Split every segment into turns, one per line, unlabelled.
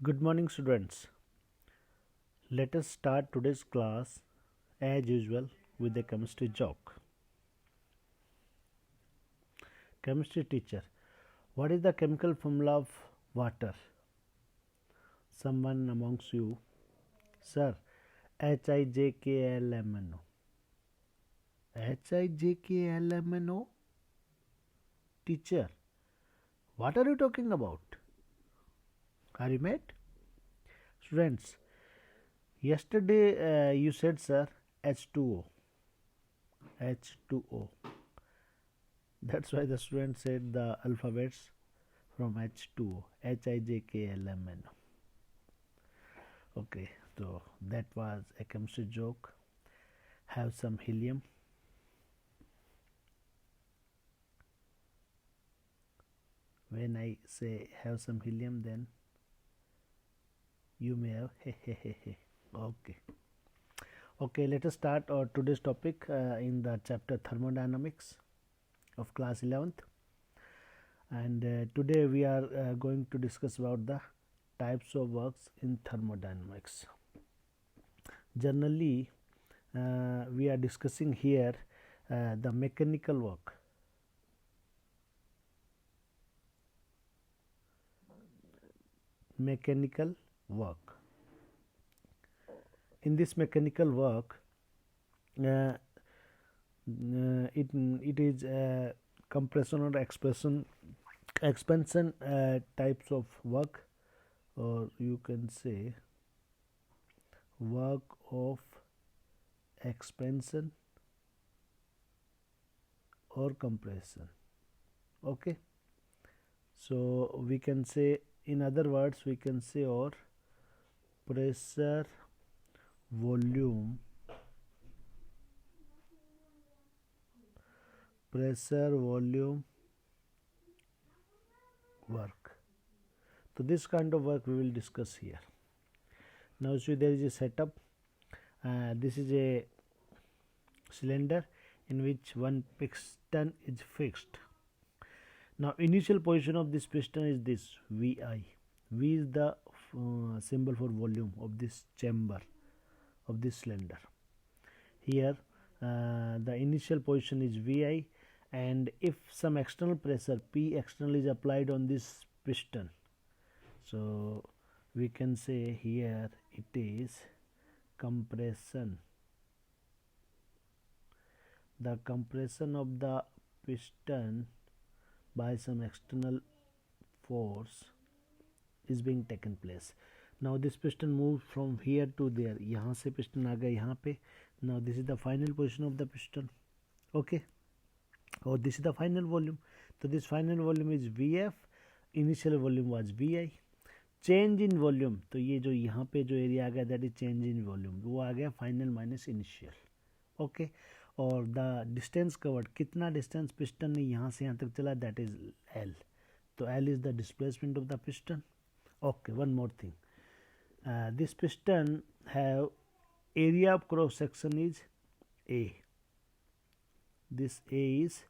Good morning, students. Let us start today's class as usual with the chemistry joke. Chemistry teacher, what is the chemical formula of water? Someone amongst you, sir, HIJKLMNO. HIJKLMNO? Teacher, what are you talking about? Are you mad? Students, yesterday you said, sir, H2O. H2O. That's why the student said the alphabets from H2O, HIJKLMNO. Okay, so that was a chemistry joke. Have some helium. When I say have some helium, then you may have he he he he. Okay. Okay, let us start our today's topic in the chapter thermodynamics of class 11th. And today we are going to discuss about the types of works in thermodynamics. Generally, we are discussing here the mechanical work. Mechanical work. In this mechanical work, it is compression or expansion types of work, or you can say work of expansion or compression. Okay, so we can say, in other words, we can say, or pressure, volume, work. So this kind of work we will discuss here. Now see, there is a setup. This is a cylinder in which one piston is fixed. Now initial position of this piston is this VI. V is the symbol for volume of this chamber of this cylinder. Here the initial position is VI, and if some external pressure P external is applied on this piston, so we can say here it is compression. The compression of the piston by some external force is being taken place. Now this piston moves from here to there. यहाँ से piston आ गया यहाँ पे. Now this is the final position of the piston. Okay. Or this is the final volume. So this final volume is VF. Initial volume was VI. Change in volume, तो ये जो यहाँ पे जो एरिया आ गया that is change in volume, वो आ गया final minus initial. Okay, और द डिस्टेंस कवर्ड, कितना डिस्टेंस पिस्टन ने यहाँ से यहाँ तक चला, दैट इज एल. तो L is the displacement of the piston. Okay, one more thing, this piston have area of cross section is a. This A is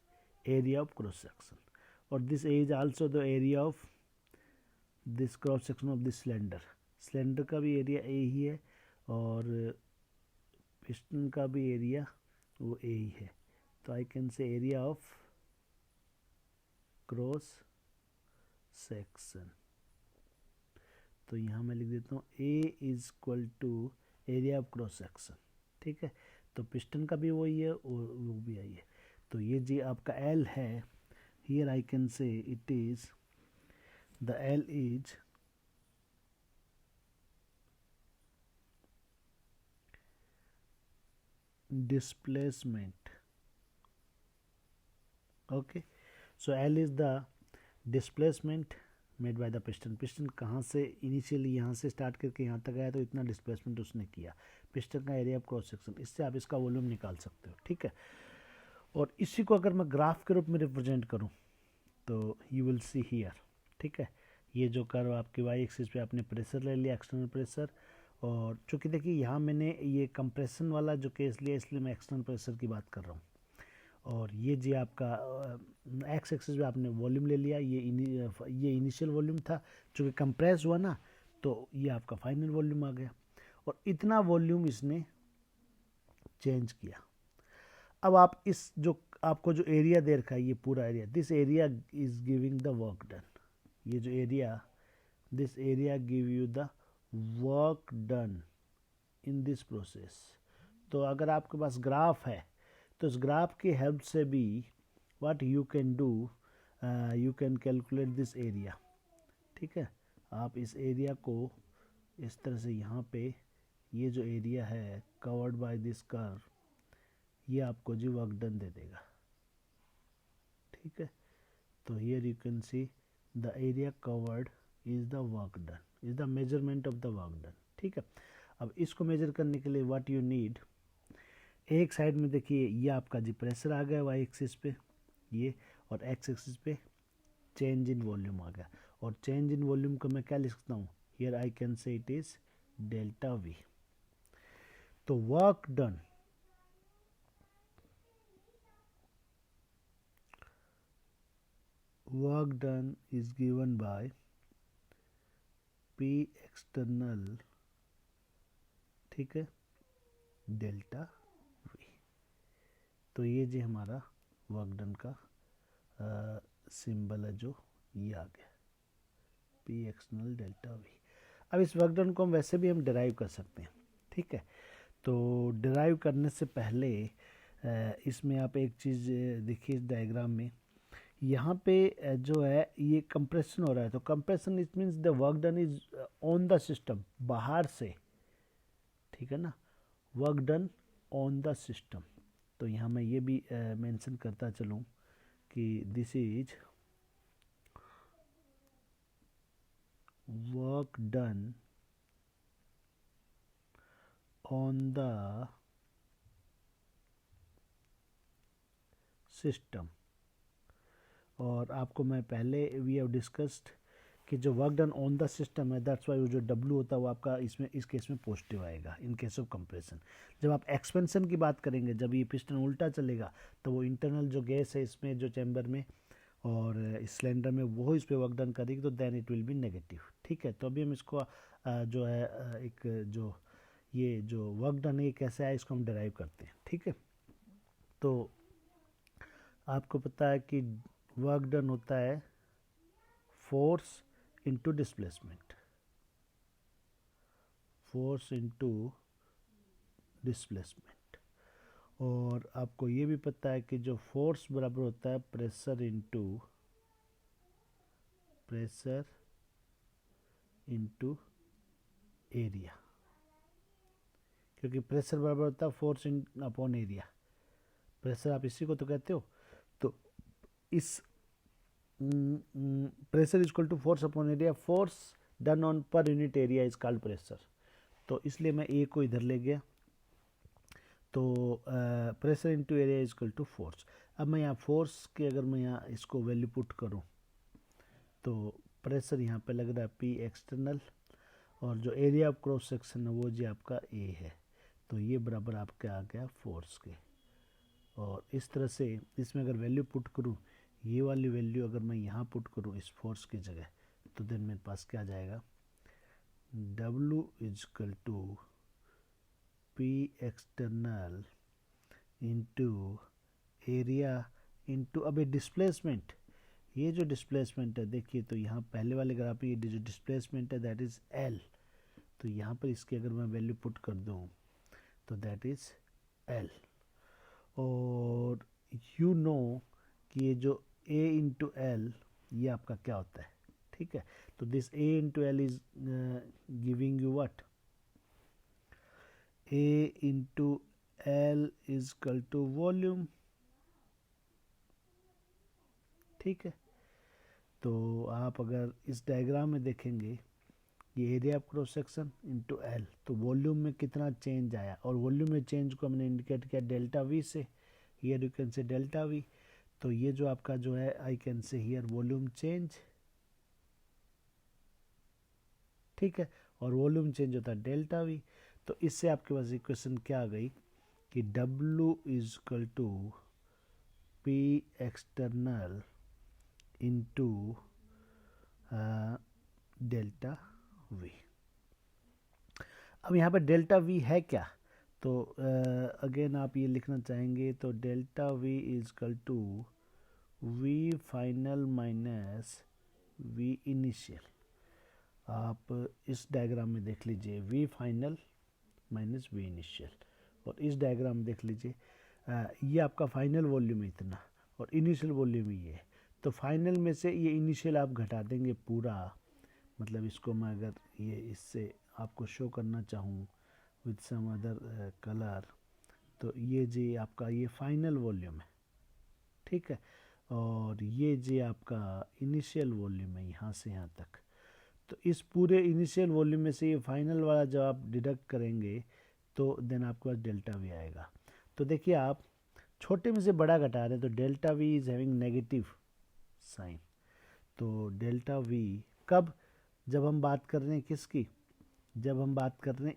area of cross section, और this A is also the area of this cross section of this cylinder. Cylinder का भी area A ही है, और piston का भी area वो ए ही है. तो I can say area of cross section. तो यहाँ मैं लिख देता हूँ A is equal to area of cross section. ठीक है, तो पिस्टन का भी वही है और वो भी आई है. तो ये जी आपका एल है. Here I can say it is the L is displacement. Okay, so L is the displacement made by the piston. Piston कहाँ से इनिशियली यहाँ से स्टार्ट करके यहाँ तक आया, तो इतना डिस्प्लेसमेंट उसने किया. पिस्टन का एरिया ऑफ क्रॉस सेक्शन, इससे आप इसका वॉल्यूम निकाल सकते हो. ठीक है, और इसी को अगर मैं ग्राफ के रूप में रिप्रेजेंट करूँ तो यू विल सी हियर. ठीक है, ये जो कर्व आपके वाई एक्सिस पे आपने प्रेशर ले लिया, एक्सटर्नल प्रेशर. और चूँकि देखिए यहाँ मैंने ये कंप्रेशन वाला जो केस लिया, इसलिए मैं एक्सटर्नल प्रेशर की बात कर रहा हूँ. और ये जी आपका एक्स एक्सिस पे आपने वॉल्यूम ले लिया. ये इनिशियल वॉल्यूम था, चूँकि कंप्रेस हुआ ना, तो ये आपका फाइनल वॉल्यूम आ गया, और इतना वॉल्यूम इसने चेंज किया। अब आप इस जो आपको जो एरिया दे रखा है, ये पूरा area, this area is giving the work done. ये जो area, this area give you the work done in this process. तो अगर आपके पास ग्राफ है तो इस ग्राफ की हेल्प से भी what you can do, you can calculate this area. ठीक है, आप इस एरिया को इस तरह से यहाँ पे ये जो एरिया है कवर्ड बाय दिस कर्व, ये आपको जी वर्क डन दे देगा। ठीक है, तो here you can see the area covered is the work done, is the measurement of the work done. ठीक है, अब इसको मेजर करने के लिए व्हाट यू नीड, एक साइड में देखिए ये आपका जी प्रेशर आ गया वाई एक्सिस पे ये, और एक्स एक्सिस पे चेंज इन वॉल्यूम आ गया। और चेंज इन वॉल्यूम को मैं क्या लिख सकता हूँ, here I can say it is delta V. तो work done, work done is given by P external, ठीक है, डेल्टा वी। तो ये जी हमारा वर्क डन का सिंबल है जो ये आ गया, P एक्सटर्नल डेल्टा वी। अब इस वर्क डन को हम वैसे भी हम डिराइव कर सकते हैं। ठीक है, तो डिराइव करने से पहले इसमें आप एक चीज़ देखिए इस डायग्राम में, यहाँ पे जो है ये कंप्रेशन हो रहा है, तो compression it means the work done is on the system, बाहर से। ठीक है ना, work done on the system. तो यहाँ मैं ये भी मेंशन करता चलूँ कि this is work done on the system. और आपको मैं पहले वी हैव डिस्कस्ड कि जो work done on the system है, दैट्स वाई जो W होता है वो आपका इसमें इस केस में पॉजिटिव आएगा इन केस ऑफ कंप्रेशन। जब आप एक्सपेंशन की बात करेंगे, जब ये पिस्टन उल्टा चलेगा तो वो इंटरनल जो गैस है इसमें जो चैम्बर में और इस सिलेंडर में वो इस पर वर्क डन करेगी, तो then it will be negative. ठीक है, तो अभी हम इसको जो है एक जो ये जो वर्क डन है कैसे आया इसको हम डिराइव करते हैं। ठीक है, तो आपको पता है कि वर्क डन होता है force into displacement, force into displacement. और आपको ये भी पता है कि जो फोर्स बराबर होता है प्रेशर इनटू एरिया, क्योंकि प्रेशर बराबर होता है force in upon area. Pressure आप इसी को तो कहते हो, तो इस pressure is equal to force upon area, force done on per unit area is called pressure. तो इसलिए मैं ए को इधर ले गया, तो pressure into area is equal to force. अब मैं यहाँ फोर्स के अगर मैं यहाँ इसको वैल्यू पुट करूँ तो प्रेशर यहाँ पे लग रहा है P एक्सटर्नल, और जो एरिया ऑफ क्रॉस सेक्शन है वो जी आपका ए है, तो ये बराबर आपका आ गया फोर्स के। और इस तरह से इसमें अगर वैल्यू पुट करूँ, ये वाली वैल्यू अगर मैं यहाँ पुट करूँ इस फोर्स की जगह, तो देन मेरे पास क्या आ जाएगा, W is equal to P external into area into अभी डिस्प्लेसमेंट। ये जो डिस्प्लेसमेंट है देखिए, तो यहाँ पहले वाले ग्राफ पे ये जो डिस्प्लेसमेंट है दैट इज़ L, तो यहाँ पर इसकी अगर मैं वैल्यू पुट कर दूँ तो दैट इज़ L। और यू नो कि ये जो A इंटू एल ये आपका क्या होता है। ठीक है, तो this A into L is giving you what, A into L is equal to volume. ठीक है, तो आप अगर इस डायग्राम में देखेंगे ये area of cross section into L, तो वॉल्यूम में कितना चेंज आया, और वॉल्यूम में चेंज को हमने इंडिकेट किया डेल्टा वी से, हियर यू कैन से डेल्टा वी। तो ये जो आपका जो है आई कैन से हियर वॉल्यूम चेंज। ठीक है, और वॉल्यूम चेंज होता है डेल्टा वी। तो इससे आपके पास इक्वेशन क्या आ गई कि W is equal to P external into delta V. अब यहाँ पर डेल्टा वी है क्या, तो अगेन आप ये लिखना चाहेंगे, तो delta V is equal to V final minus V initial. आप इस डायग्राम में देख लीजिए, V final minus V initial, और इस डायग्राम में देख लीजिए ये आपका फाइनल वॉल्यूम है इतना, और इनिशियल वॉल्यूम ये है। तो फाइनल में से ये इनिशियल आप घटा देंगे पूरा, मतलब इसको मैं अगर ये इससे आपको शो करना चाहूँ विद सम अदर कलर, तो ये जी आपका ये फाइनल वॉल्यूम है, ठीक है, और ये जी आपका इनिशियल वॉल्यूम है यहाँ से यहाँ तक। तो इस पूरे इनिशियल वॉल्यूम में से ये फाइनल वाला जब आप डिडक्ट करेंगे तो देन आपके पास डेल्टा वी आएगा। तो देखिए आप छोटे में से बड़ा घटा रहे हैं, तो delta V is having negative sign. तो डेल्टा वी कब, जब हम बात कर रहे हैं किसकी, जब हम बात कर रहे हैं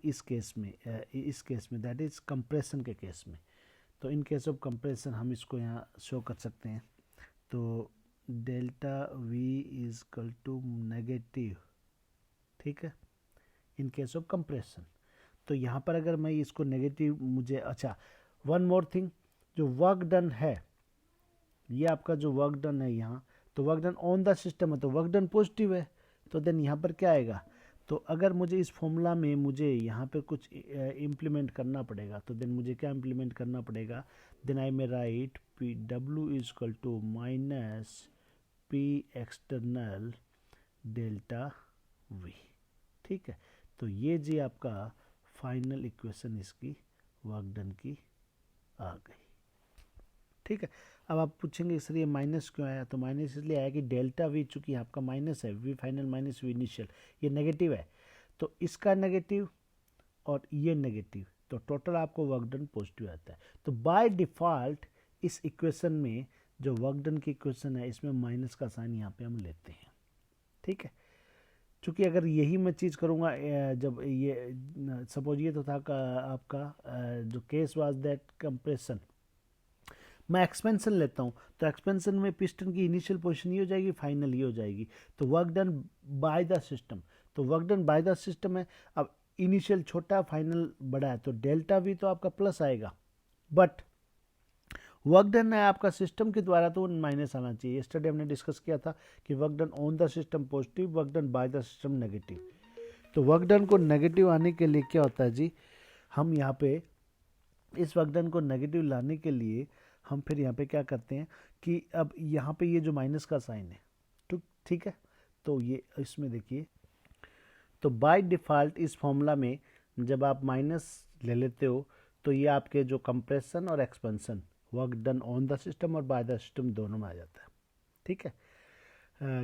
इस केस में दैट इज कंप्रेशन के केस में। तो इन केस ऑफ कंप्रेशन हम इसको यहाँ शो कर सकते हैं। तो delta V is equal to negative, ठीक है, इन केस ऑफ कंप्रेशन। तो यहाँ पर अगर मैं इसको नेगेटिव, मुझे अच्छा वन मोर थिंग, जो वर्क डन है, ये आपका जो वर्क डन है यहाँ, तो work done on the system है, तो वर्क डन पॉजिटिव है, तो देन यहाँ पर क्या आएगा, तो अगर मुझे इस फॉर्मूला में मुझे यहाँ पे कुछ इम्प्लीमेंट करना पड़ेगा, तो देन मुझे क्या इम्प्लीमेंट करना पड़ेगा, then I may write P W is equal to minus P external delta V, ठीक है। तो ये जी आपका फाइनल इक्वेशन इसकी वर्क डन की आ गई, ठीक है। अब आप पूछेंगे सर ये माइनस क्यों आया, तो माइनस इसलिए आया कि डेल्टा वी चूंकि आपका माइनस है, V final minus V initial, ये नेगेटिव है, तो इसका नेगेटिव और ये नेगेटिव, तो टोटल आपको वर्क डन पॉजिटिव आता है। तो बाय डिफ़ॉल्ट इस इक्वेशन में जो वर्क डन की इक्वेशन है, इसमें माइनस का साइन यहाँ पे हम लेते हैं, ठीक है। चूँकि अगर यही मैं चीज़ करूँगा, जब ये सपोज ये तो था आपका जो केस वाज दैट कंप्रेशन, मैं एक्सपेंशन लेता हूँ, तो एक्सपेंशन में पिस्टन की इनिशियल पोजीशन ये हो जाएगी, फाइनल ये हो जाएगी। तो work done by the system, तो work done by the system है। अब इनिशियल छोटा, फाइनल बड़ा है, तो डेल्टा भी तो आपका प्लस आएगा, बट वर्क डन है आपका सिस्टम के द्वारा, तो माइनस आना चाहिए। यस्टरडे हमने डिस्कस किया था कि work done on the system positive, work done by the system negative. तो वर्क डन को नेगेटिव आने के लिए क्या होता है जी, हम यहाँ पे इस वर्क डन को नेगेटिव लाने के लिए हम फिर यहाँ पे क्या करते हैं कि अब यहाँ पे ये जो माइनस का साइन है, तो ठीक है, तो ये इसमें देखिए, तो बाय डिफ़ॉल्ट इस फॉर्मूला में जब आप माइनस ले लेते हो, तो ये आपके जो कंप्रेशन और expansion, work done on the system और बाय द सिस्टम दोनों में आ जाता है, ठीक है।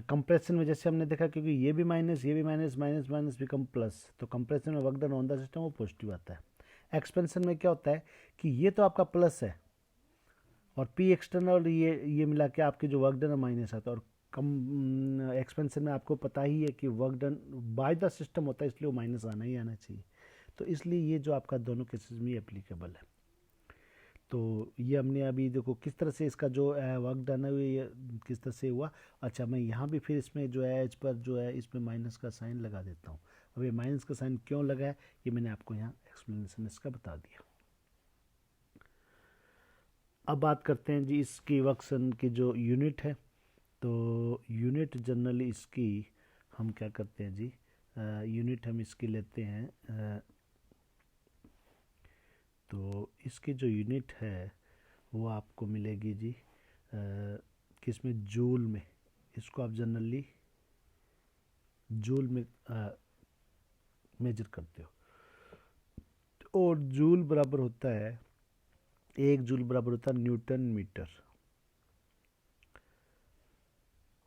कंप्रेशन में जैसे हमने देखा, क्योंकि ये भी माइनस, ये भी minus, minus minus become plus, तो कंप्रेशन में work done on the system वो पॉजिटिव आता है। एक्सपेंशन में क्या होता है कि ये तो आपका प्लस है, और पी एक्सटर्नल ये मिला के आपके जो वर्क डन माइनस आता है, और कम एक्सपेंशन में आपको पता ही है कि work done by the system होता है, इसलिए वो माइनस आना ही आना चाहिए। तो इसलिए ये जो आपका दोनों केसेस में एप्लीकेबल है। तो ये हमने अभी देखो किस तरह से इसका जो वर्क डन है ये किस तरह से हुआ। अच्छा, मैं यहाँ भी फिर इसमें जो है एज पर जो है इसमें माइनस का साइन लगा देता हूँ। अब ये माइनस का साइन क्यों लगा है ये मैंने आपको यहाँ एक्सप्लेनेशन इसका बता दिया। अब बात करते हैं जी इसकी वर्कसन की जो यूनिट है। तो यूनिट जनरली इसकी हम क्या करते हैं जी, यूनिट हम इसकी लेते हैं, तो इसकी जो यूनिट है वो आपको मिलेगी जी किसमें, जूल में। इसको आप जनरली जूल में मेजर करते हो, और जूल बराबर होता है, एक जूल बराबर होता है न्यूटन मीटर।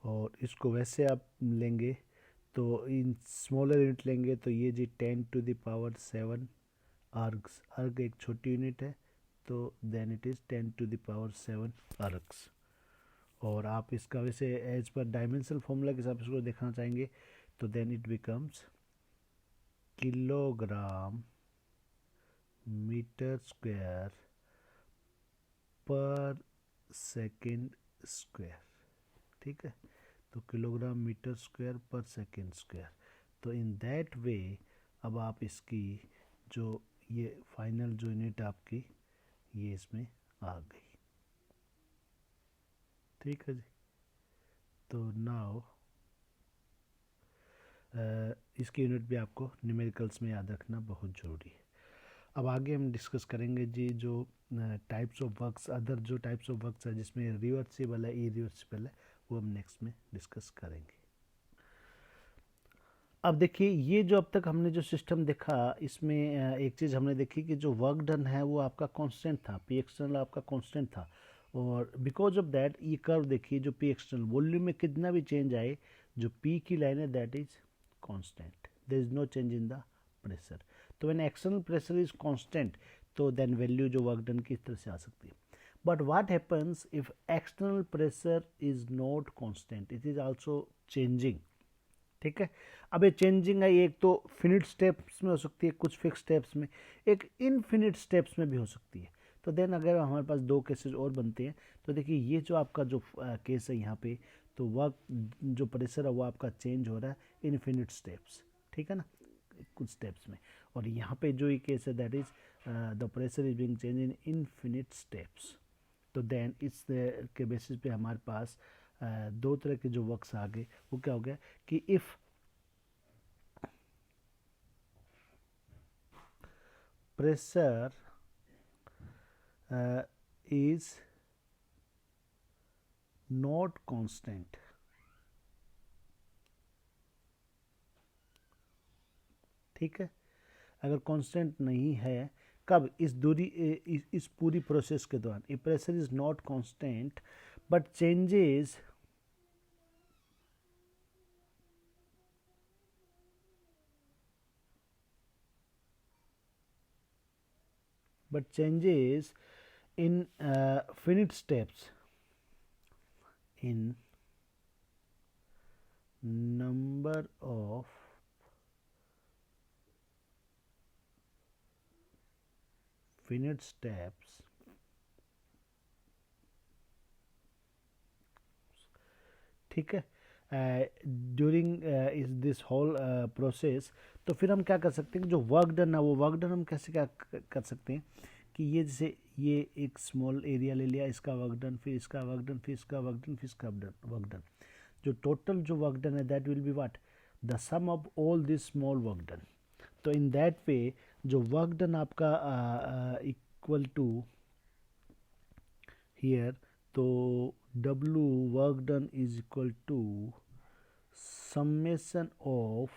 और इसको वैसे आप लेंगे तो इन स्मॉलर यूनिट लेंगे तो ये जी 10⁻⁷ अर्ग्स, अर्ग एक छोटी यूनिट है, तो देन इट इज़ 10⁻⁷ अर्ग्स। और आप इसका वैसे एज पर डायमेंशनल फॉर्मूला के हिसाब से इसको देखना चाहेंगे तो then it becomes kilogram metre square per second square, ठीक है। तो kilogram metre square per second square. तो इन दैट वे अब आप इसकी जो ये फाइनल जो यूनिट आपकी ये इसमें आ गई। ठीक है जी। तो नाउ इसकी यूनिट भी आपको न्यूमेरिकल्स में याद रखना बहुत ज़रूरी है। अब आगे हम डिस्कस करेंगे जी जो टाइप्स ऑफ वर्क्स, अदर जो टाइप्स ऑफ वर्क्स है जिसमें रिवर्सिबल है, इरिवर्सिबल है, वो हम नेक्स्ट में डिस्कस करेंगे। अब देखिए ये जो अब तक हमने जो सिस्टम देखा इसमें एक चीज़ हमने देखी कि जो वर्क डन है वो आपका कांस्टेंट था, पी एक्सटर्नल आपका कांस्टेंट था, और बिकॉज ऑफ दैट ये कर्व देखिए जो पी एक्सटर्नल वॉल्यूम में कितना भी चेंज आए, जो पी की लाइन है that is constant, there is no change in the pressure. तो when external pressure is constant तो देन वैल्यू जो वर्क डन की इस तरह से आ सकती है। But what happens if external pressure is not constant, it is also changing. ठीक है, अब ये चेंजिंग है, एक तो फिनिट स्टेप्स में हो सकती है, कुछ फिक्स स्टेप्स में, एक इनफिनिट स्टेप्स में भी हो सकती है। तो देन अगर हमारे पास दो केसेस और बनते हैं तो देखिए ये जो आपका जो केस है यहाँ पे, तो वर्क जो प्रेशर है वो आपका चेंज हो रहा है इनफिनिट स्टेप्स, ठीक है ना, कुछ स्टेप्स में। और यहाँ पे जो ये केस है that is the pressure is being change in infinite steps. तो देन इस के बेसिस पे हमारे पास दो तरह के जो वर्क्स आ गए, वो क्या हो गया कि if pressure is not constant, ठीक है, अगर कांस्टेंट नहीं है, कब, इस दूरी इस पूरी प्रोसेस के दौरान, a pressure is not constant but changes in finite steps in number of finite steps ठीक है, during is this whole process. तो फिर हम क्या कर सकते हैं, जो वर्क डन है वो वर्क डन हम कैसे क्या कर सकते हैं कि ये जैसे ये एक स्मॉल एरिया ले लिया, इसका वर्क डन, फिर इसका वर्क डन, फिर इसका वर्क डन, फिर इसका वर्क डन, जो टोटल जो वर्क डन है that will be what, the sum of all this small work done. तो इन दैट वे जो वर्क डन आपका इक्वल टू हियर, तो W work done is equal to summation of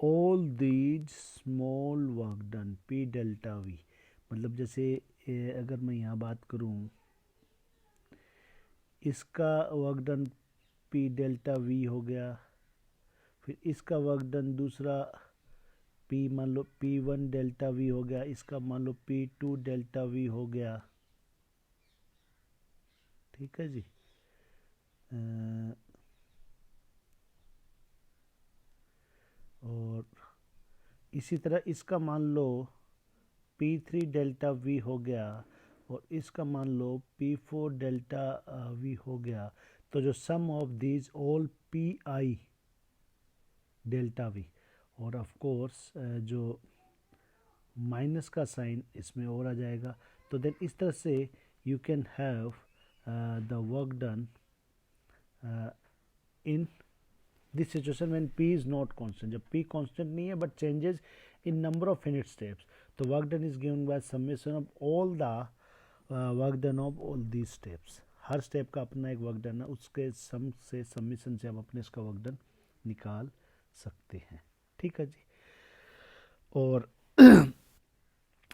all these small work done P delta V। मतलब जैसे अगर मैं यहाँ बात करूँ, इसका work done P delta V हो गया, फिर इसका वर्क डन दूसरा P मान लो P1 डेल्टा V हो गया, इसका मान लो P2 डेल्टा V हो गया, ठीक है जी। और इसी तरह इसका मान लो P3 डेल्टा V हो गया, और इसका मान लो P4 डेल्टा V हो गया। तो जो sum of these all PI delta V, और ऑफ कोर्स जो माइनस का साइन इसमें और आ जाएगा। तो देन इस तरह से you can have the work done in this situation when P is not constant, जब P कांस्टेंट नहीं है but changes in number of finite steps, तो work done is given by summation of all the work done of all these steps. Her step का अपना एक work done है, उसके सम से समेशन से हम अपने इसका वर्क डन निकाल सकते हैं, ठीक है जी। और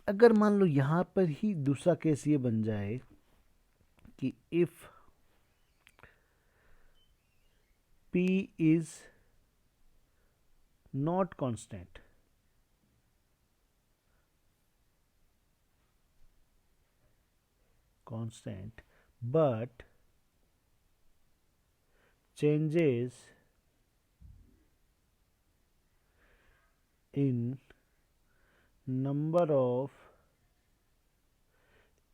अगर मान लो यहाँ पर ही दूसरा केस ये बन जाए कि if P is not constant, but changes in number of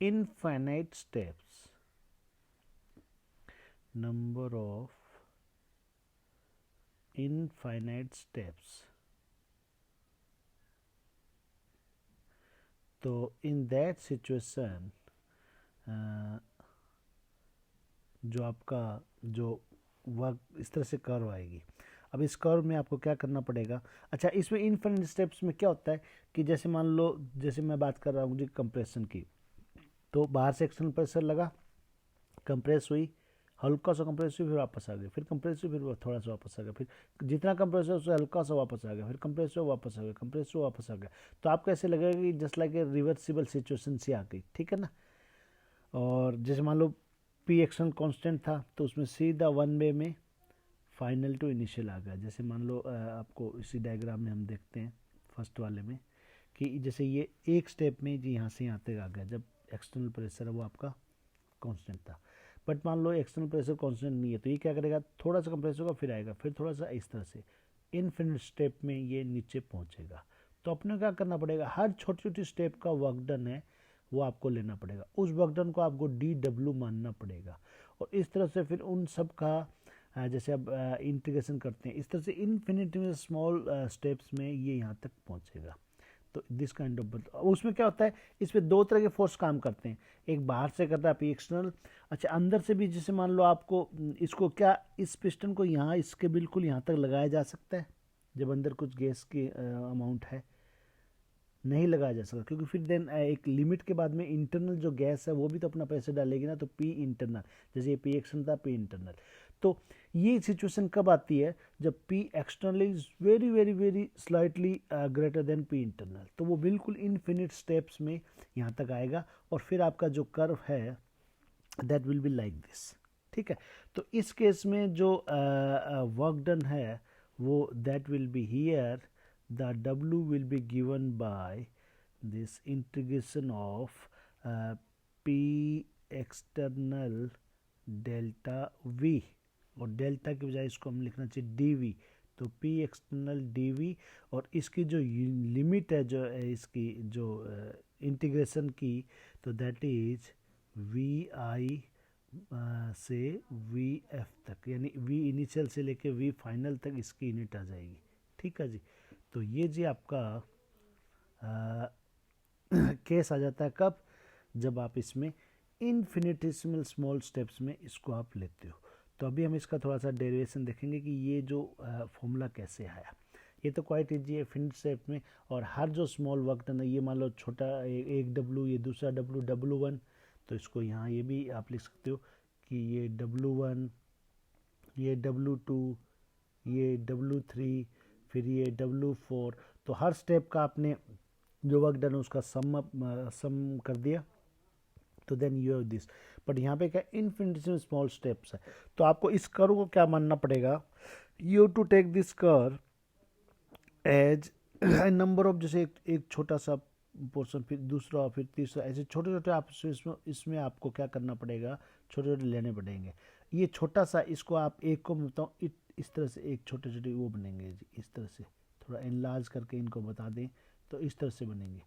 infinite steps, number of infinite steps, तो इन दैट सिचुएशन जो आपका जो वर्क इस तरह से कर्व आएगी। अब इस कर्व में आपको क्या करना पड़ेगा, अच्छा इसमें इनफिनिट स्टेप्स में क्या होता है कि जैसे मान लो, जैसे मैं बात कर रहा हूँ जी कंप्रेशन की, तो बाहर से एक्सटर्नल प्रेशर लगा, कंप्रेस हुई, हल्का सा कंप्रेस हुई, फिर वापस आ गई, फिर कंप्रेस हुई, फिर थोड़ा सा वापस आ गया, फिर जितना कंप्रेस हुआ उससे हल्का सा वापस आ गया, फिर कंप्रेस हुआ वापस आ गया, कंप्रेस हुआ वापस आ गया। तो आपको ऐसे लगेगा कि just like a reversible situation से आ गई, ठीक है ना। और जैसे मान लो पी एक्सटर्नल कांस्टेंट था तो उसमें सीधा वन वे में फाइनल टू इनिशियल आ गया। जैसे मान लो आपको इसी डायग्राम में हम देखते हैं फर्स्ट वाले में कि जैसे ये एक स्टेप में जी यहाँ से यहाँ तक आ गया, जब एक्सटर्नल प्रेशर है वो आपका कांस्टेंट था। बट मान लो एक्सटर्नल प्रेशर कांस्टेंट नहीं है, तो ये क्या करेगा, थोड़ा सा कंप्रेस होगा फिर आएगा, फिर थोड़ा सा इस तरह से इनफिनिट स्टेप में ये नीचे पहुंचेगा। तो अपने क्या करना पड़ेगा, हर छोटी छोटी स्टेप का वर्क डन है वो आपको लेना पड़ेगा, उस वर्क डन को आपको DW मानना पड़ेगा। और इस तरह से फिर उन सब का जैसे अब इंटीग्रेशन करते हैं, इस तरह से इन्फिनिटी स्मॉल स्टेप्स में ये यहाँ तक पहुँचेगा। तो दिस काइंड ऑफ, उसमें क्या होता है, इस पे दो तरह के फोर्स काम करते हैं, एक बाहर से करता है पी एक्सटर्नल, अच्छा अंदर से भी, जैसे मान लो आपको इसको क्या, इस पिस्टन को यहाँ इसके बिल्कुल यहाँ तक लगाया जा सकता है जब अंदर कुछ गैस की अमाउंट है, नहीं लगाया जा सकता, क्योंकि फिर देन एक लिमिट के बाद में इंटरनल जो गैस है वो भी तो अपना प्रेशर डालेगी ना, तो पी इंटरनल, जैसे ये पी एक्सटर्नल था, पी इंटरनल। तो ये सिचुएशन कब आती है, जब P external is very very very slightly greater than P internal, तो वो बिल्कुल इनफिनिट स्टेप्स में यहाँ तक आएगा, और फिर आपका जो कर्व है that will be like this, ठीक है। तो इस केस में जो वर्क डन है वो that will be here, the W will be given by this integration of P external delta V, और डेल्टा की बजाय इसको हम लिखना चाहिए dV, तो P एक्सटर्नल dV, और इसकी जो लिमिट है जो इसकी जो इंटीग्रेशन की, तो दैट इज VI से VF तक, यानी V इनिशियल से लेके V फाइनल तक इसकी यूनिट आ जाएगी, ठीक है जी। तो ये जी आपका केस आ जाता है कब, जब आप इसमें इन्फिनिटेसिमल स्मॉल स्टेप्स में इसको आप लेते हो। तो अभी हम इसका थोड़ा सा डेरिवेशन देखेंगे कि ये जो फॉर्मूला कैसे आया। ये तो क्वाइट इजी है इन्फिनिट स्टेप में, और हर जो स्मॉल वर्क डन है, ये मान लो छोटा एक W, ये दूसरा W1, तो इसको यहाँ ये भी आप लिख सकते हो कि ये W1, ये W2, ये W3, फिर ये W4, तो हर स्टेप का आपने जो वर्क डन उसका सम कर दिया, तो then you have this. But यहाँ पे क्या इनफिनिटेसिमल स्मॉल स्टेप्स है, तो आपको इस कर्व को क्या मानना पड़ेगा, you to take this curve as number of, जैसे एक छोटा सा पोर्शन, फिर दूसरा, फिर तीसरा, ऐसे छोटे छोटे आप इसमें आपको क्या करना पड़ेगा, छोटे छोटे लेने पड़ेंगे। ये छोटा सा, इसको आप एक को बताऊँ इस तरह से, एक छोटे छोटे वो बनेंगे जी, इस तरह से थोड़ा एनलार्ज करके इनको बता दें तो इस तरह से बनेंगे,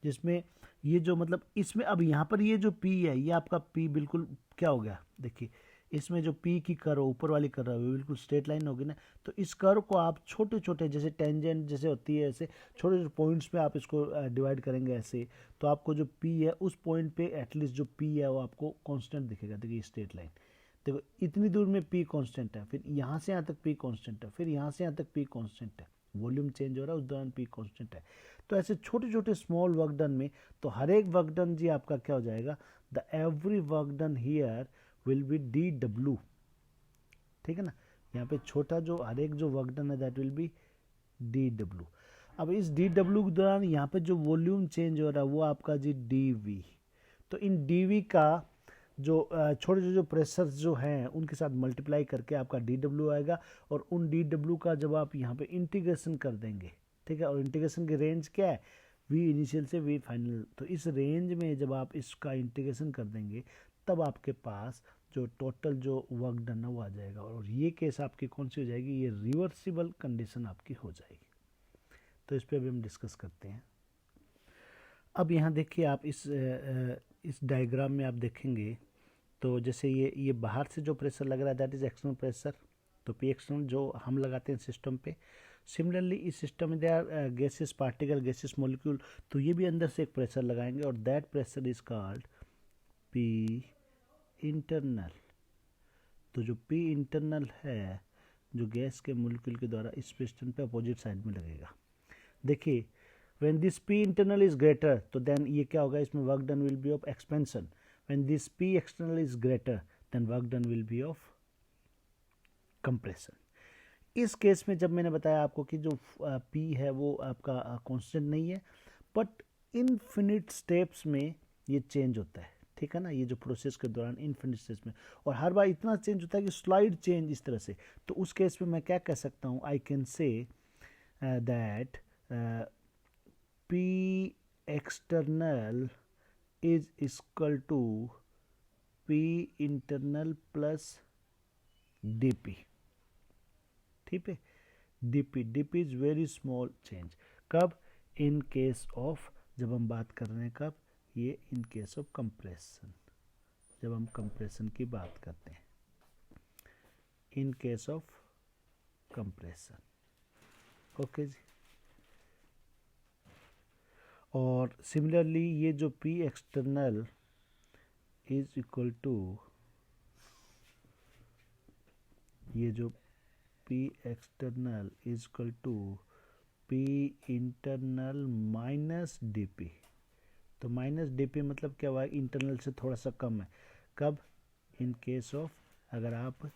जिसमें ये जो मतलब इसमें अब यहाँ पर ये जो P है, ये आपका P बिल्कुल क्या हो गया, देखिए इसमें जो P की कर्व ऊपर वाली कर्व है बिल्कुल स्ट्रेट लाइन होगी ना, तो इस कर्व को आप छोटे छोटे, जैसे टेंजेंट जैसे होती है, ऐसे छोटे छोटे पॉइंट्स में आप इसको डिवाइड करेंगे ऐसे, तो आपको जो P है उस पॉइंट पे एटलीस्ट जो P है वो आपको कांस्टेंट दिखेगा। देखिए स्ट्रेट लाइन, देखो इतनी दूर में P कांस्टेंट है, फिर यहाँ से यहाँ तक P कांस्टेंट है, फिर यहाँ से यहाँ तक P कांस्टेंट है, वॉल्यूम चेंज हो रहा है उस दौरान P कांस्टेंट है। तो ऐसे छोटे छोटे स्मॉल वर्क डन में, तो हर एक वर्क डन जी आपका क्या हो जाएगा, the every work done here will be DW, ठीक है ना। यहाँ पे छोटा जो हर एक जो वर्क डन है दैट विल बी DW। अब इस DW के दौरान यहाँ पे जो वॉल्यूम चेंज हो रहा है वो आपका जी DV। तो इन DV का जो छोटे छोटे जो प्रेशर्स जो हैं उनके साथ मल्टीप्लाई करके आपका DW आएगा, और उन DW का जब आप यहाँ पे इंटीग्रेशन कर देंगे, ठीक है, और इंटीग्रेशन की रेंज क्या है, V इनिशियल से V फाइनल, तो इस रेंज में जब आप इसका इंटीग्रेशन कर देंगे तब आपके पास जो टोटल जो वर्क डन है वो आ जाएगा, और ये केस आपकी कौन सी हो जाएगी, ये रिवर्सिबल कंडीशन आपकी हो जाएगी। तो इस पर अभी हम डिस्कस करते हैं। अब यहाँ देखिए आप इस डायग्राम में आप देखेंगे, तो जैसे ये बाहर से जो प्रेशर लग रहा है दैट इज एक्सटर्नल प्रेशर, तो पी एक्सटर्नल जो हम लगाते हैं सिस्टम पे। सिमिलरली इस सिस्टम में they are gases particle, gases molecule, तो ये भी अंदर से एक प्रेशर लगाएंगे और that pressure is called P internal. तो जो पी इंटरनल है जो गैस के मॉलिक्यूल के द्वारा इस पिस्टन पे अपोजिट साइड में लगेगा। देखिए when this P internal is greater तो देन ये क्या होगा, इसमें work done will B of expansion. When this P external is greater than work done will B of compression. इस केस में जब मैंने बताया आपको कि जो पी है वो आपका कांस्टेंट नहीं है, बट इनफिनिट स्टेप्स में ये चेंज होता है, ठीक है ना, ये जो प्रोसेस के दौरान इनफिनिट स्टेप्स में, और हर बार इतना चेंज होता है कि स्लाइड चेंज इस तरह से। तो उस केस में मैं क्या कह सकता हूँ, I can say that P external is equal to P internal plus dP. ठीक है, dP is very small change. कब? इन केस ऑफ, जब हम बात कर रहे हैं कब, ये इन केस ऑफ कंप्रेशन, जब हम कंप्रेशन की बात करते हैं, in case of compression. Okay जी। और सिमिलरली ये जो P external is equal to, ये जो P external is equal to P internal minus dP. तो माइनस डीपी मतलब क्या हुआ, इंटरनल से थोड़ा सा कम है। कब? इन केस ऑफ, अगर आप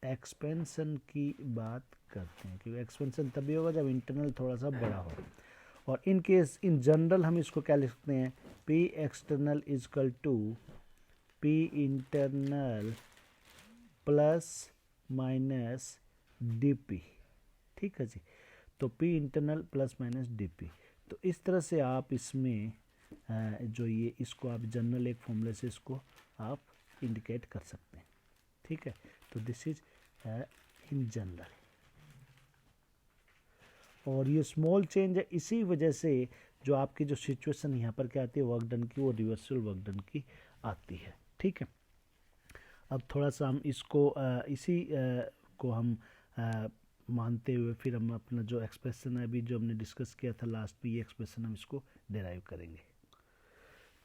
एक्सपेंशन की बात करते हैं, क्योंकि एक्सपेंशन तभी होगा जब इंटरनल थोड़ा सा बड़ा हो। और इन केस, इन जनरल हम इसको क्या लिख सकते हैं, P external is equal to P internal plus minus dP. ठीक है जी। तो P internal plus minus dP. तो इस तरह से आप इसमें जो ये, इसको आप जनरल एक फॉर्मूले से इसको आप इंडिकेट कर सकते हैं। ठीक है, तो दिस इज इन जनरल। और ये स्मॉल चेंज है, इसी वजह से जो आपकी जो सिचुएशन यहाँ पर क्या आती है वर्क डन की, वो रिवर्सल वर्क डन की आती है। ठीक है, अब थोड़ा सा हम इसको इसी को हम मानते हुए फिर हम अपना जो एक्सप्रेशन है अभी जो हमने डिस्कस किया था लास्ट में, ये एक्सप्रेशन हम इसको डिराइव करेंगे।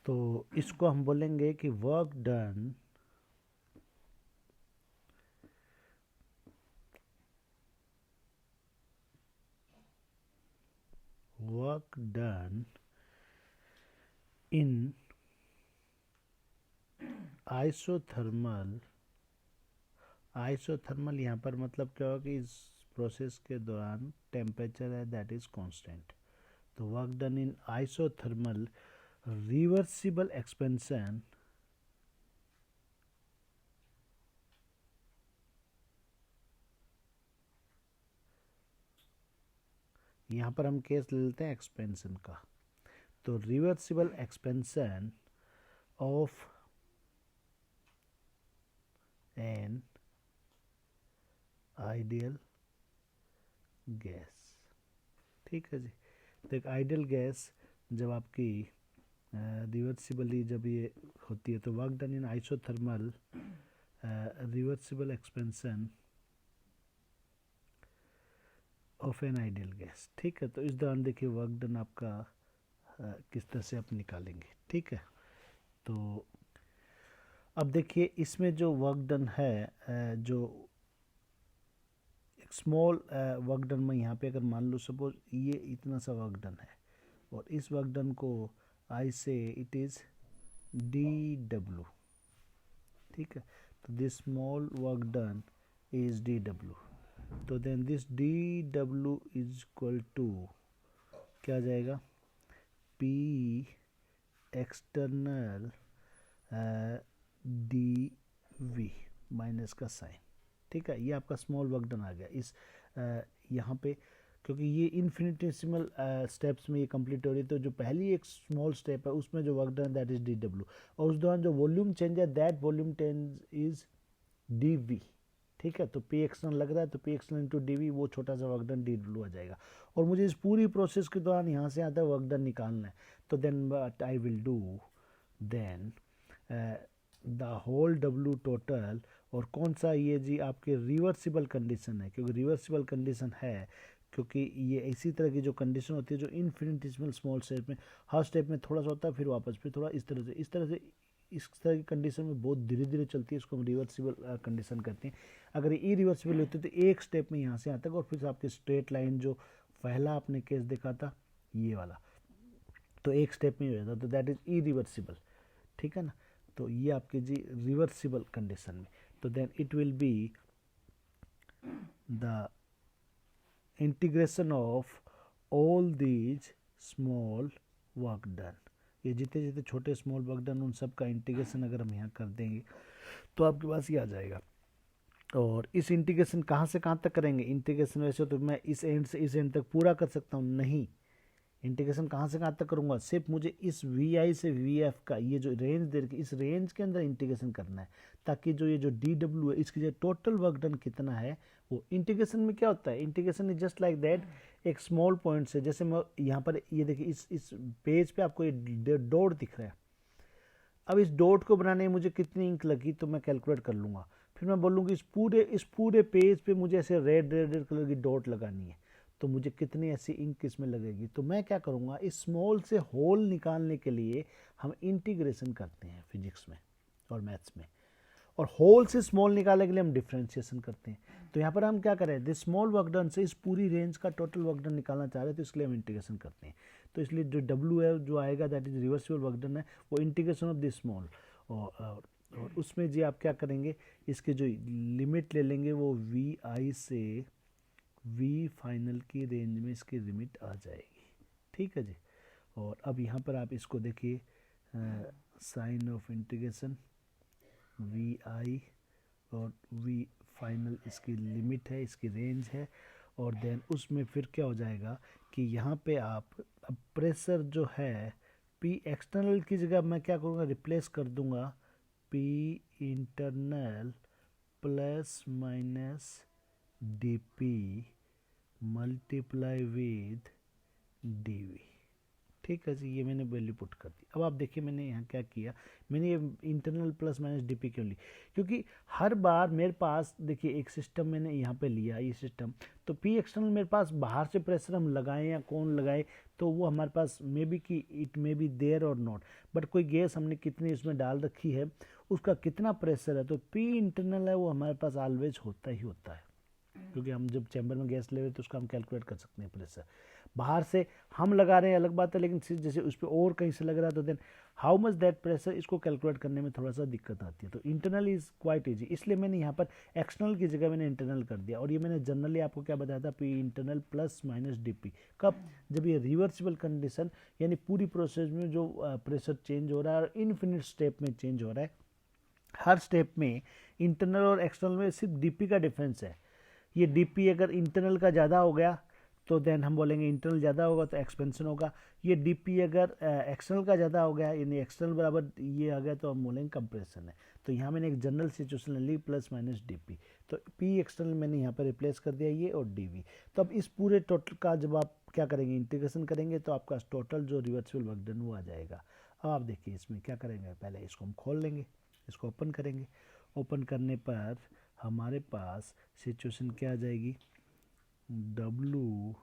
तो इसको हम बोलेंगे कि वर्क डन इन आइसोथर्मल यहाँ पर मतलब क्या होगा कि इस प्रोसेस के दौरान टेम्परेचर है दैट इज कांस्टेंट। तो work done in isothermal reversible expansion यहाँ पर हम केस ले लेते हैं एक्सपेंशन का। तो reversible expansion of an ideal gas. ठीक है जी। तो एक आइडियल गैस जब आपकी रिवर्सिबली जब ये होती है तो work done in isothermal reversible expansion of an ideal gas. ठीक है, तो इस दौरान देखिए वर्क डन आपका किस तरह से आप निकालेंगे। ठीक है, तो अब देखिए इसमें जो वर्क डन है जो एक स्मॉल वर्क डन में यहाँ पे अगर मान लो सपोज ये इतना सा वर्क डन है और इस वर्क डन को आई से इट इज़ डी डब्ल्यू। ठीक है, तो this small work done is d W. तो then this d W is equal to क्या आ जाएगा, P external d V minus का साइन। ठीक है, ये आपका स्मॉल वर्क डन आ गया इस यहाँ पे, क्योंकि ये इन्फिनिटेसिमल स्टेप्स में ये कंप्लीट हो रही है। तो जो पहली एक स्मॉल स्टेप है उसमें जो work done that is d W, और उस दौरान जो वॉल्यूम चेंज है that volume change is d V. ठीक है, तो पी एक्सटर्नल लग रहा है तो P external into d V, वो छोटा सा वर्क डन डी डब्ल्यू आ जाएगा। और मुझे इस पूरी प्रोसेस के दौरान यहाँ से आता है वर्क डन निकालना है। तो then what I will do, then the whole W total, और कौन सा ये जी आपके रिवर्सिबल कंडीशन है, क्योंकि रिवर्सिबल कंडीशन है क्योंकि ये इसी तरह की जो कंडीशन होती है जो इनफिनिटेसिमल स्मॉल स्टेप में हर स्टेप में थोड़ा सा होता है, फिर वापस फिर थोड़ा इस तरह की कंडीशन में बहुत धीरे धीरे चलती है, इसको हम रिवर्सिबल कंडीशन कहते हैं। अगर ये इरिवर्सिबल होती है तो एक स्टेप में यहाँ से यहाँ तक और फिर आपकी स्ट्रेट लाइन जो पहला आपने केस देखा था ये वाला, तो एक स्टेप में ही हो जाता, तो दैट इज इरिवर्सिबल, ठीक है ना। तो ये आपकी जी रिवर्सिबल कंडीशन में, तो then it will be the integration of all these small work done, ये जितने जितने छोटे स्मॉल वर्क डन उन सब का इंटीग्रेशन अगर हम यहाँ कर देंगे तो आपके पास ये आ जाएगा। और इस इंटीग्रेशन कहाँ से कहाँ तक करेंगे, इंटीग्रेशन वैसे तो मैं इस एंड से इस एंड तक पूरा कर सकता हूँ, नहीं, इंटीग्रेशन कहाँ से कहाँ तक करूँगा, सिर्फ मुझे इस वी आई से वी एफ का ये जो रेंज दे रखी इस रेंज के अंदर इंटीग्रेशन करना है, ताकि जो ये जो डी डब्ल्यू है इसकी जो टोटल वर्क डन कितना है वो इंटीग्रेशन में क्या होता है, integration is just like that, एक स्मॉल पॉइंट से, जैसे मैं यहाँ पर ये देखिए इस पेज पे आपको ये डॉट दिख रहा है, अब इस डॉट को बनाने में मुझे कितनी इंक लगी तो मैं कैलकुलेट कर लूँगा, फिर मैं बोलूँगी इस पूरे पेज पे मुझे ऐसे रेड रेड रेड कलर की डॉट लगानी है, तो मुझे कितनी ऐसी इंक इसमें लगेगी, तो मैं क्या करूँगा, इस स्मॉल से होल निकालने के लिए हम इंटीग्रेशन करते हैं फिजिक्स में और मैथ्स में, और होल से स्मॉल निकालने के लिए हम डिफ्रेंशिएशन करते हैं। तो यहाँ पर हम क्या करें, दिस स्मॉल वर्क डन से इस पूरी रेंज का टोटल वर्क डन निकालना चाह रहे हैं, तो इसलिए हम इंटीग्रेशन करते हैं। तो इसलिए जो डब्ल्यू है जो आएगा that is reversible work done है, वो इंटीग्रेशन ऑफ दिस स्मॉल, और उसमें जी आप क्या करेंगे, इसके जो लिमिट ले लेंगे वो वी आई से वी फाइनल की रेंज में इसकी लिमिट आ जाएगी, ठीक है जी। और अब यहाँ पर आप इसको देखिए, साइन ऑफ इंटीग्रेशन वी आई और वी फाइनल इसकी लिमिट है, इसकी रेंज है, और देन उसमें फिर क्या हो जाएगा कि यहाँ पे आप अब प्रेशर जो है पी एक्सटर्नल की जगह मैं क्या करूँगा, रिप्लेस कर दूँगा P internal plus minus d P multiply with d V, ठीक है जी, ये मैंने वैल्यू पुट कर दी। अब आप देखिए मैंने यहाँ क्या किया, मैंने ये इंटरनल प्लस माइनस डीपी क्यों ली, क्योंकि हर बार मेरे पास देखिए एक सिस्टम मैंने यहाँ पे लिया ये सिस्टम, तो पी एक्सटर्नल मेरे पास बाहर से प्रेशर हम लगाएं या कौन लगाए तो वो हमारे पास मे बी कि इट मे बी देयर और नॉट, बट कोई गैस हमने कितनी उसमें डाल रखी है उसका कितना प्रेशर है, तो पी इंटरनल है वो हमारे पास ऑलवेज होता ही होता है, क्योंकि हम जब चैम्बर में गैस ले रहे तो उसका हम कैलकुलेट कर सकते हैं प्रेशर, बाहर से हम लगा रहे हैं अलग बात है, लेकिन जैसे उस पर और कहीं से लग रहा है तो then how much that pressure, इसको कैलकुलेट करने में थोड़ा सा दिक्कत आती है। तो इंटरनल इज़ क्वाइट इजी, इसलिए मैंने यहाँ पर एक्सटर्नल की जगह मैंने इंटरनल कर दिया, और ये मैंने जनरली आपको क्या बताया था, P internal plus minus d P, कब, जब ये रिवर्सिबल कंडीशन यानी पूरी प्रोसेस में जो प्रेशर चेंज हो रहा है और इनफिनिट स्टेप में चेंज हो रहा है, हर स्टेप में इंटरनल और एक्सटर्नल में सिर्फ डीपी का डिफरेंस है, ये डीपी अगर इंटरनल का ज़्यादा हो गया तो देन हम बोलेंगे इंटरनल ज़्यादा होगा तो एक्सपेंशन होगा, ये डीपी अगर एक्सटर्नल का ज़्यादा हो गया यानी एक्सटर्नल बराबर ये आ गया तो हम बोलेंगे कंप्रेशन है। तो यहाँ मैंने एक जनरल सिचुएशन ले ली प्लस माइनस डीपी, तो पी एक्सटर्नल मैंने यहाँ पर रिप्लेस कर दिया ये और डीवी। तो अब इस पूरे टोटल का जब आप क्या करेंगे इंटीग्रेशन करेंगे तो आपका टोटल जो रिवर्सिबल वर्क डन वो आ जाएगा। अब आप देखिए इसमें क्या करेंगे, पहले इसको हम खोल लेंगे, इसको ओपन करेंगे, ओपन करने पर हमारे पास सिचुएशन क्या आ जाएगी, W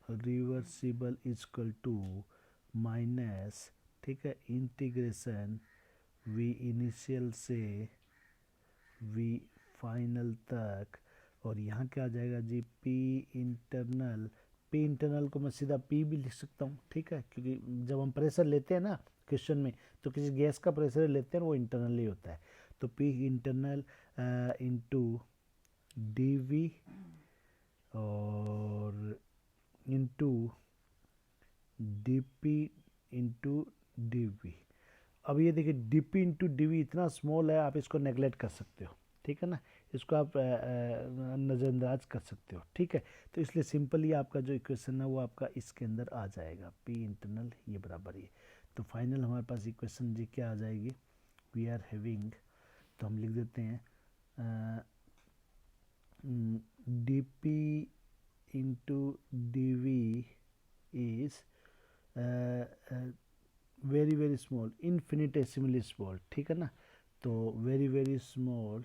reversible is equal to minus, ठीक है, इंटीग्रेशन V इनिशियल से V फाइनल तक, और यहाँ क्या आ जाएगा जी P इंटरनल, P इंटरनल को मैं सीधा P भी लिख सकता हूँ, ठीक है, क्योंकि जब हम प्रेशर लेते हैं ना क्वेश्चन में तो किसी गैस का प्रेशर लेते हैं वो इंटरनल ही होता है, तो P internal into d V और into d P into d V. अब ये देखिए d P into d V इतना स्मॉल है आप इसको नेगलेक्ट कर सकते हो, ठीक है ना, इसको आप नज़रअंदाज कर सकते हो, ठीक है। तो इसलिए सिंपली आपका जो इक्वेशन है वो आपका इसके अंदर आ जाएगा, पी इंटरनल ये बराबर ये, तो फाइनल हमारे पास इक्वेशन जी क्या आ जाएगी, वी आर हैविंग, तो हम लिख देते हैं d P into d V is very very small, infinitesimally small, ठीक है ना, तो very very small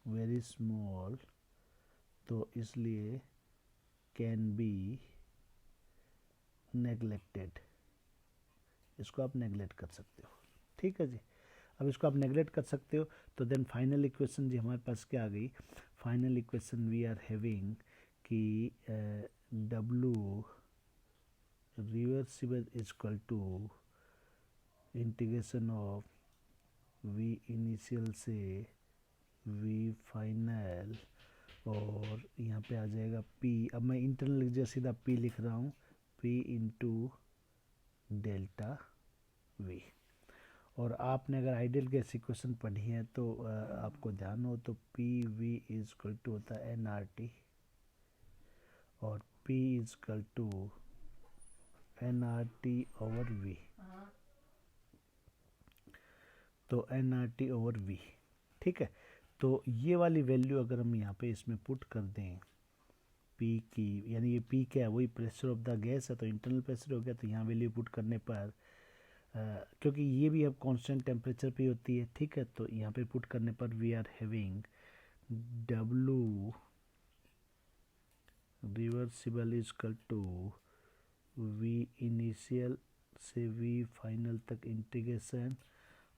very small, तो इसलिए कैन बी नेगलेक्टेड, इसको आप नेगलेक्ट कर सकते हो। ठीक है जी, अब इसको आप नेगलेक्ट कर सकते हो। तो देन फाइनल इक्वेशन जी हमारे पास क्या आ गई, final equation we are having कि W reversible is equal to integration of V initial से V फाइनल, और यहाँ पे आ जाएगा P। अब मैं इंटरनल लिख दिया, सीधा P लिख रहा हूँ, P इंटू डेल्टा V। और आपने अगर आइडियल गैस इक्वेशन पढ़ी है तो आपको ध्यान हो तो P V is equal to होता है एन आर टी, और P is equal to n R T over V, तो n R T over V. ठीक है, तो ये वाली वैल्यू अगर हम यहाँ पे इसमें पुट कर दें पी की, यानी ये पी क्या है, वही प्रेशर ऑफ द गैस है, तो इंटरनल प्रेशर हो गया। तो यहाँ वैल्यू पुट करने पर क्योंकि ये भी अब कांस्टेंट टेम्परेचर पे होती है, ठीक है, तो यहाँ पे पुट करने पर we are having W reversible is equal to V initial से V फाइनल तक इंटीग्रेशन,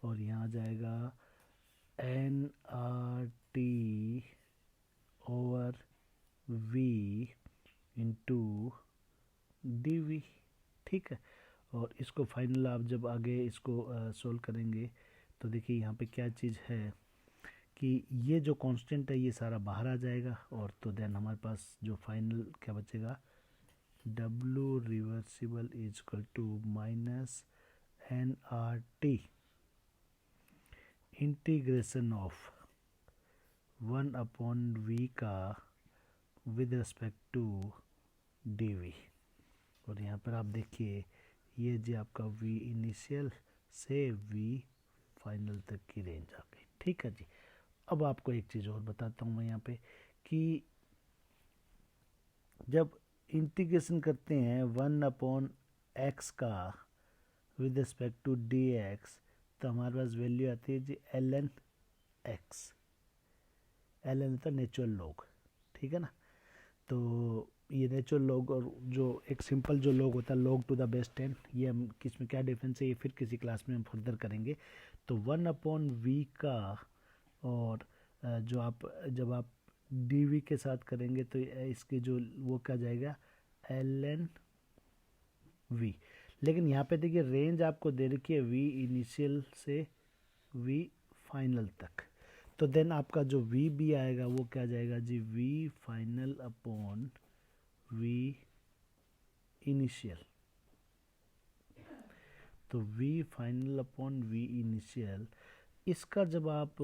और यहाँ आ जाएगा N R T over V into d V. ठीक है, और इसको फाइनल आप जब आगे इसको सोल्व करेंगे तो देखिए यहाँ पे क्या चीज़ है कि ये जो कांस्टेंट है ये सारा बाहर आ जाएगा, और तो देन हमारे पास जो फाइनल क्या बचेगा, W reversible is equal to minus N R T integration of 1/V का with respect to d V. और यहाँ पर आप देखिए ये जी आपका V इनिशियल से V फाइनल तक की रेंज आ गई। ठीक है जी, अब आपको एक चीज़ और बताता हूँ मैं यहाँ पे कि जब इंटीग्रेशन करते हैं 1/x का विद रिस्पेक्ट टू dx, तो हमारे पास वैल्यू आती है जी ln x। ln होता है नेचुरल लॉग, ठीक है ना, तो ये नेचुरल लॉग और जो एक सिंपल जो लॉग होता है लॉग टू द बेस 10, ये हम किसमें क्या डिफरेंस है ये फिर किसी क्लास में हम फर्दर करेंगे। तो 1/v का, और जो आप जब आप dv के साथ करेंगे तो इसके जो वो क्या जाएगा ln v। लेकिन यहाँ पे देखिए रेंज आपको दे रखी है v इनिशियल से v फाइनल तक, तो देन आपका जो v भी आएगा वो क्या जाएगा जी v final upon v initial. तो v final upon v initial, इसका जब आप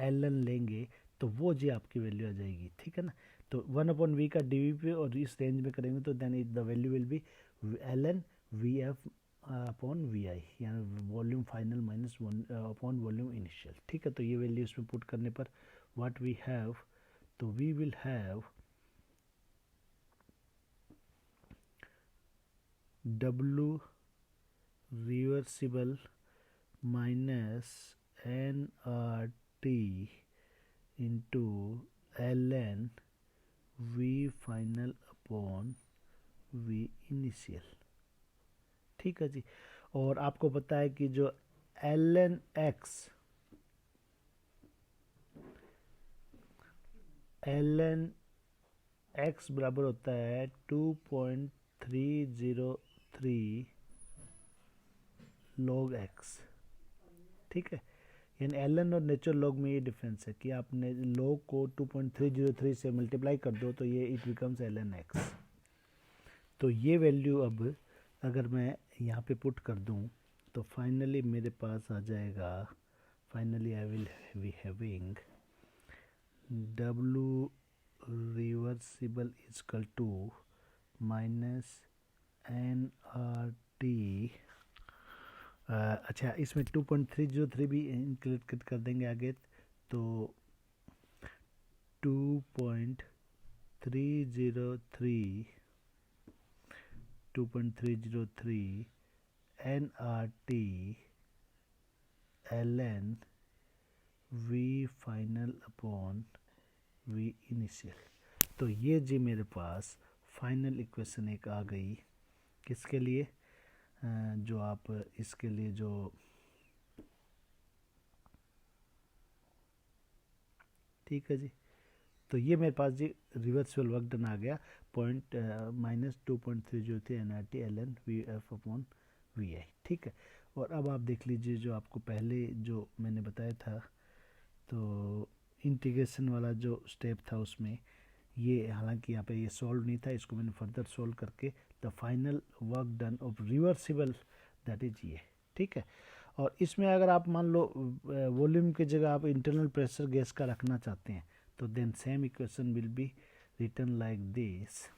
ln लेंगे तो वो जी आपकी वैल्यू आ जाएगी। ठीक है ना, तो 1/v का dv पे और इस रेंज में करेंगे तो then the value will be ln vf upon V i, यानी volume final minus one upon volume initial. ठीक है, तो ये वैल्यू इसमें पुट करने पर व्हाट वी हैव, तो we will have W reversible minus N R T into ln v final upon v initial. ठीक है जी, और आपको पता है कि जो ln x बराबर होता है 2.303 log x। ठीक है, यानी ln और नेचुरल लॉग में ये डिफरेंस है कि आपने लॉग को 2.303 से मल्टीप्लाई कर दो तो ये इट बिकम्स ln x। तो ये वैल्यू अब अगर मैं यहाँ पे पुट कर दूँ तो फाइनली मेरे पास आ जाएगा, finally I will be having W reversible is equal to minus N R T. अच्छा, इसमें 2.303 भी इंक्लूड कर देंगे आगे, तो 2.303 N R T ln v final upon v initial. तो ये जी मेरे पास फाइनल इक्वेशन एक आ गई, किसके लिए, जो आप इसके लिए जो ठीक है जी। तो ये मेरे पास जी रिवर्सिबल वर्क डन आ गया, point -2.303 nRT ln VF upon VI, ठीक है। और अब आप देख लीजिए जो आपको पहले जो मैंने बताया था, तो इंटीग्रेशन वाला जो स्टेप था उसमें ये, हालांकि यहाँ पे ये सॉल्व नहीं था, इसको मैंने फर्दर सॉल्व करके the final work done of reversible, that is ये, ठीक है। और इसमें अगर आप मान लो वॉल्यूम की जगह आप इंटरनल प्रेशर गैस का रखना चाहते हैं, तो then same equation will be written like this,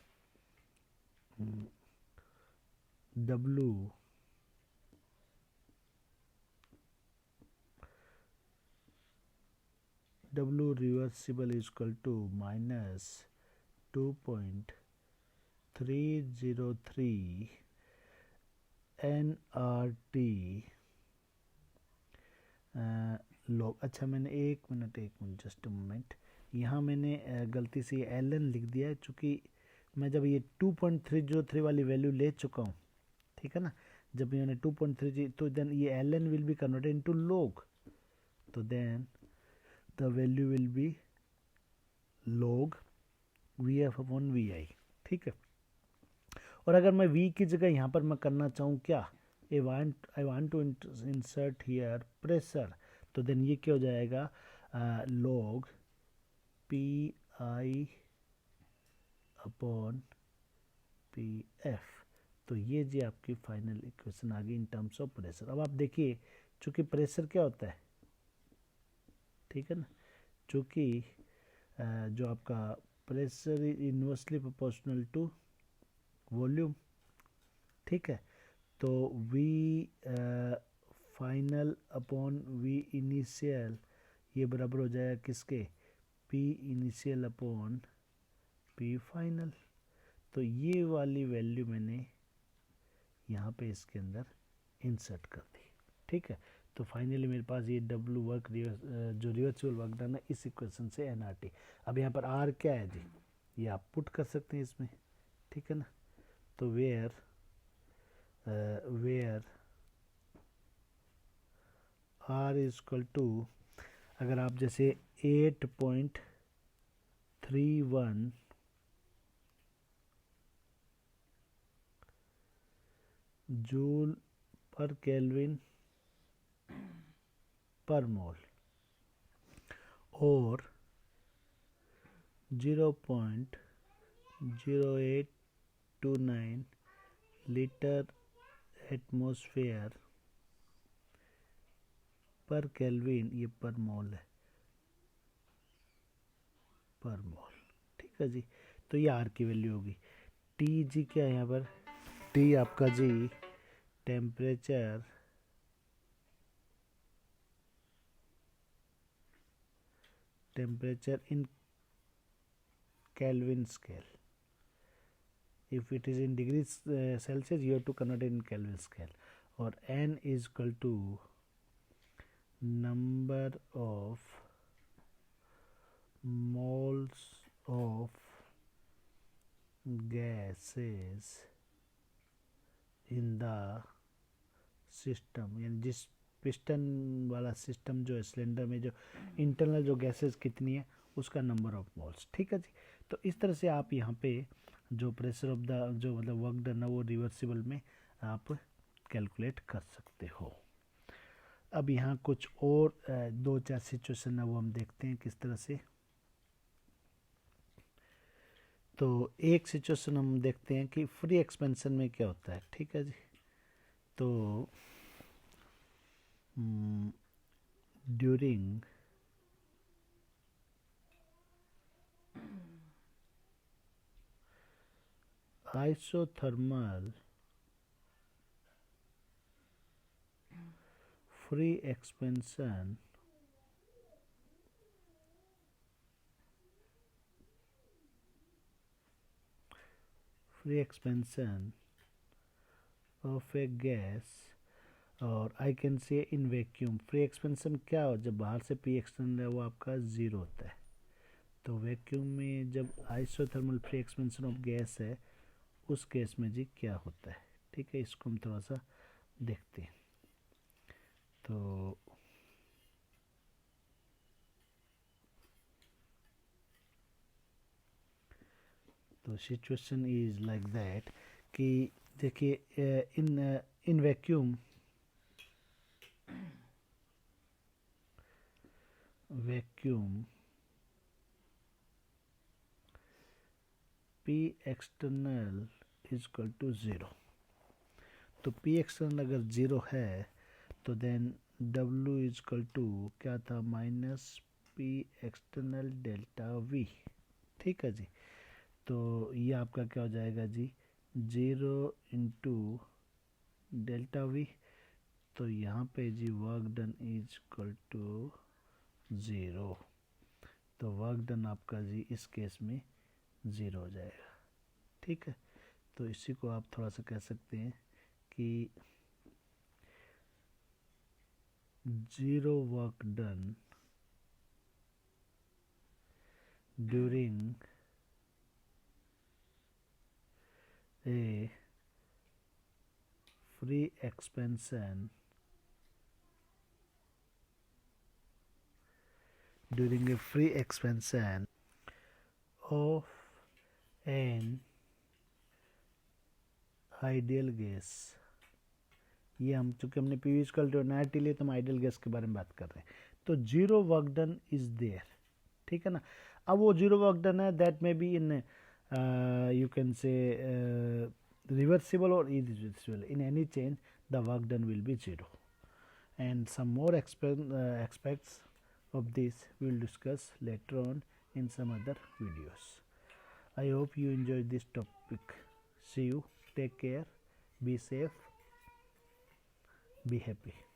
W reversible is equal to -2.303 nRT log। अच्छा मैंने एक मिनट जस्ट अ मोमेंट, यहाँ मैंने गलती से एल एन लिख दिया है, चूँकि मैं जब ये 2.303 वाली वैल्यू ले चुका हूँ, ठीक है ना, जब मैंने 2.3, तो देन ये L N will be converted into log, तो then the value will be log VF upon VI, ठीक है। और अगर मैं V की जगह यहाँ पर मैं करना चाहूँ क्या, I want to insert here pressure, तो देन ये क्या हो जाएगा, log PI अपॉन PF। तो ये जी आपकी फाइनल इक्वेशन आ गई इन टर्म्स ऑफ प्रेशर। अब आप देखिए, चूंकि प्रेशर क्या होता है, ठीक है ना, चूंकि जो आपका pressure is inversely proportional to volume, ठीक है। तो V final upon V initial, ये बराबर हो जाएगा किसके, P initial upon P final. तो ये वाली वैल्यू मैंने यहाँ पे इसके अंदर इंसर्ट कर दी, ठीक है। तो फाइनली मेरे पास ये W वर्क जो रिवर्सिबल वर्क डन है इस इक्वेशन से nRT। अब यहाँ पर R क्या है जी, ये आप पुट कर सकते हैं इसमें, ठीक है ना। तो where R is equal to, अगर आप जैसे 8.31 जूल पर केल्विन पर मोल और 0.0829 लीटर एटमॉस्फेयर पर केल्विन, ये पर मोल है, पर मोल, ठीक है जी। तो ये आर की वैल्यू होगी। टी जी क्या है यहाँ पर, टी आपका जी temperature in Kelvin scale. If it is in degrees Celsius, you have to convert it in Kelvin scale. और N is equal to number of moles of gases in the system, यानी जिस piston वाला system जो है cylinder में, जो internal जो gases कितनी है उसका नंबर ऑफ मोल्स, ठीक है जी। तो इस तरह से आप यहाँ पे जो प्रेशर ऑफ द जो मतलब वर्क डन है वो रिवर्सिबल में आप कैलकुलेट कर सकते हो। अब यहाँ कुछ और दो चार सिचुएशन है वो हम देखते हैं किस तरह से। तो एक सिचुएशन हम देखते हैं कि फ्री एक्सपेंशन में क्या होता है, ठीक है जी। तो during isothermal free expansion of a gas, और आई कैन से इन वैक्यूम फ्री एक्सपेंशन क्या हो, जब बाहर से पी एक्सटर्नल है वो आपका ज़ीरो होता है। तो वैक्यूम में जब isothermal free expansion of gas है उस केस में जी क्या होता है। ठीक है, इसको हम थोड़ा सा देखते हैं। तो सिचुएशन इज लाइक दैट कि देखिए in vacuum P external is equal to zero. तो P एक्सटर्नल अगर ज़ीरो है तो then W is equal to क्या था, minus P external delta V। ठीक है जी, तो ये आपका क्या हो जाएगा जी, ज़ीरो इंटू डेल्टा V। तो यहाँ पे जी work done is equal to zero. तो वर्क डन आपका जी इस केस में ज़ीरो हो जाएगा। ठीक है, तो इसी को आप थोड़ा सा कह सकते हैं कि zero work done during a free expansion of an ideal gas. ये हम चूंकि हमने पी इक्वल टू एनआरटी लिए तो हम आइडियल गैस के बारे में बात कर रहे हैं। तो zero work done is there. ठीक है ना, अब वो जीरो वर्क डन है that may be in you can say reversible और irreversible. In any change the work done will be zero, and some more aspects of this we will discuss later on in some other videos. I hope you enjoyed this topic. See you, take care, be safe, be happy.